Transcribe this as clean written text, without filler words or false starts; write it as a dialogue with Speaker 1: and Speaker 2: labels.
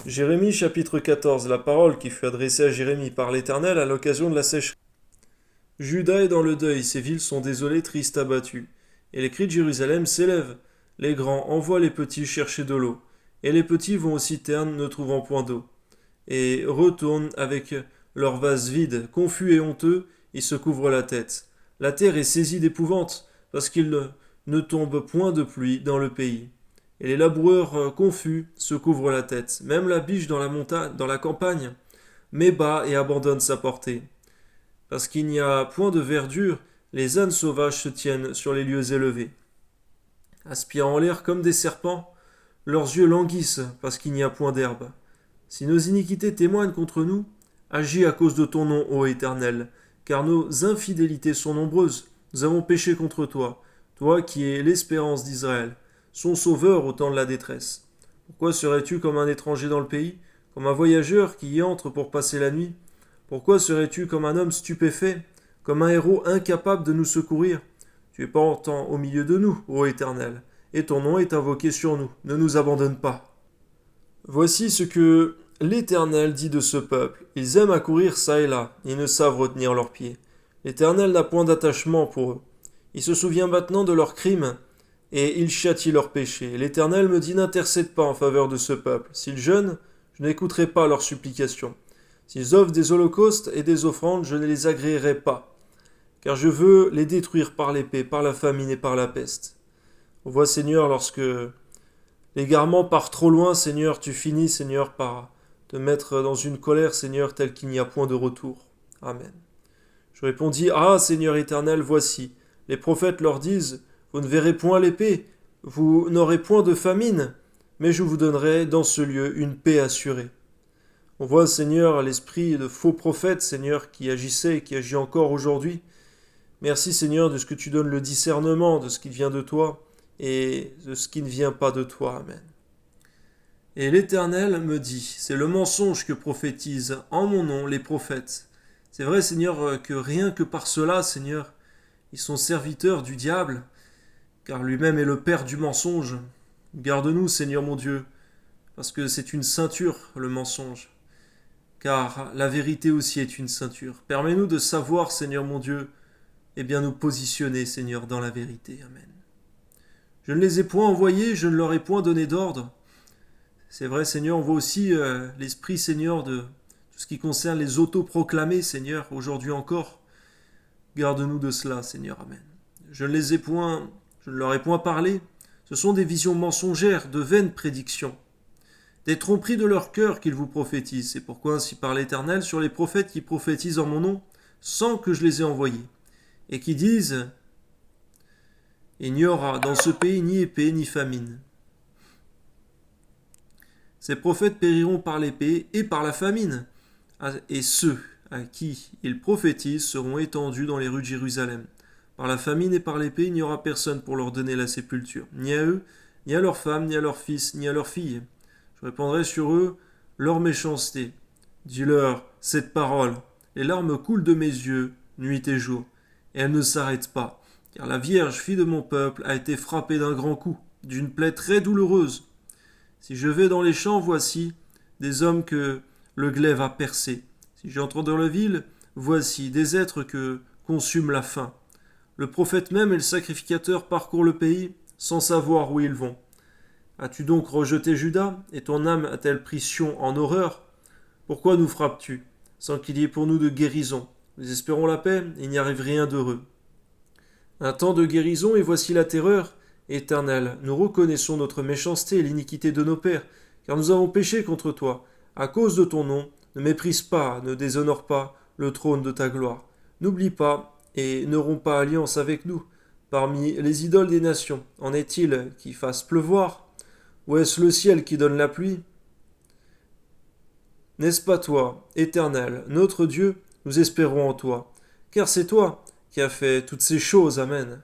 Speaker 1: Jérémie chapitre 14, la parole qui fut adressée à Jérémie par l'Éternel à l'occasion de la sécheresse. Juda est dans le deuil, ses villes sont désolées, tristes, abattues. Et les cris de Jérusalem s'élèvent. Les grands envoient les petits chercher de l'eau. Et les petits vont aux citernes ne trouvant point d'eau. Et retournent avec leurs vases vides, confus et honteux, ils se couvrent la tête. La terre est saisie d'épouvante, parce qu'il ne tombe point de pluie dans le pays. Et les laboureurs confus se couvrent la tête. Même la biche dans la montagne, dans la campagne, met bas et abandonne sa portée. Parce qu'il n'y a point de verdure, les ânes sauvages se tiennent sur les lieux élevés. Aspirant en l'air comme des serpents, leurs yeux languissent parce qu'il n'y a point d'herbe. Si nos iniquités témoignent contre nous, agis à cause de ton nom, ô Éternel, car nos infidélités sont nombreuses. Nous avons péché contre toi, toi qui es l'espérance d'Israël, son sauveur au temps de la détresse. Pourquoi serais-tu comme un étranger dans le pays, comme un voyageur qui y entre pour passer la nuit? Pourquoi serais-tu comme un homme stupéfait, comme un héros incapable de nous secourir? Tu es pourtant au milieu de nous, ô Éternel, et ton nom est invoqué sur nous. Ne nous abandonne pas. Voici ce que l'Éternel dit de ce peuple. Ils aiment à courir çà et là, ils ne savent retenir leurs pieds. L'Éternel n'a point d'attachement pour eux. Il se souvient maintenant de leurs crimes, et il châtie leurs péchés. L'Éternel me dit: n'intercède pas en faveur de ce peuple. S'ils jeûnent, je n'écouterai pas leurs supplications. S'ils offrent des holocaustes et des offrandes, je ne les agréerai pas, car je veux les détruire par l'épée, par la famine et par la peste. On voit, Seigneur, lorsque l'égarement part trop loin, Seigneur, tu finis, Seigneur, par te mettre dans une colère, Seigneur, telle qu'il n'y a point de retour. Amen. Je répondis: ah, Seigneur éternel, voici. Les prophètes leur disent: vous ne verrez point l'épée, vous n'aurez point de famine, mais je vous donnerai dans ce lieu une paix assurée. On voit, Seigneur, l'esprit de faux prophètes, Seigneur, qui agissait et qui agit encore aujourd'hui. Merci, Seigneur, de ce que tu donnes le discernement de ce qui vient de toi et de ce qui ne vient pas de toi. Amen. Et l'Éternel me dit: c'est le mensonge que prophétisent en mon nom les prophètes. C'est vrai, Seigneur, que rien que par cela, Seigneur, ils sont serviteurs du diable, car lui-même est le père du mensonge. Garde-nous, Seigneur mon Dieu, parce que c'est une ceinture, le mensonge. Car la vérité aussi est une ceinture. Permets-nous de savoir, Seigneur mon Dieu, et bien nous positionner, Seigneur, dans la vérité. Amen. Je ne les ai point envoyés, je ne leur ai point donné d'ordre. C'est vrai, Seigneur, on voit aussi l'esprit, Seigneur, de tout ce qui concerne les autoproclamés, Seigneur, aujourd'hui encore. Garde-nous de cela, Seigneur. Amen. Je ne leur ai point parlé. Ce sont des visions mensongères, de vaines prédictions. Des tromperies de leur cœur qu'ils vous prophétisent. C'est pourquoi ainsi parle l'Éternel sur les prophètes qui prophétisent en mon nom, sans que je les ai envoyés, et qui disent: il n'y aura dans ce pays ni épée ni famine. Ces prophètes périront par l'épée et par la famine, et ceux à qui ils prophétisent seront étendus dans les rues de Jérusalem. Par la famine et par l'épée, il n'y aura personne pour leur donner la sépulture, ni à eux, ni à leurs femmes, ni à leurs fils, ni à leurs filles. Je répandrai sur eux leur méchanceté. Dis-leur cette parole. Les larmes coulent de mes yeux, nuit et jour, et elles ne s'arrêtent pas, car la Vierge, fille de mon peuple, a été frappée d'un grand coup, d'une plaie très douloureuse. Si je vais dans les champs, voici des hommes que le glaive a percés. Si j'entre dans la ville, voici des êtres que consume la faim. Le prophète même et le sacrificateur parcourent le pays sans savoir où ils vont. As-tu donc rejeté Juda, et ton âme a-t-elle pris Sion en horreur? Pourquoi nous frappes-tu, sans qu'il y ait pour nous de guérison? Nous espérons la paix, et il n'y arrive rien d'heureux. Un temps de guérison, et voici la terreur. Éternel, nous reconnaissons notre méchanceté et l'iniquité de nos pères, car nous avons péché contre toi. À cause de ton nom, ne méprise pas, ne déshonore pas le trône de ta gloire. N'oublie pas, et ne romps pas alliance avec nous. Parmi les idoles des nations, en est-il qui fassent pleuvoir? Ou est-ce le ciel qui donne la pluie? N'est-ce pas toi, Éternel, notre Dieu? Nous espérons en toi, car c'est toi qui as fait toutes ces choses. Amen.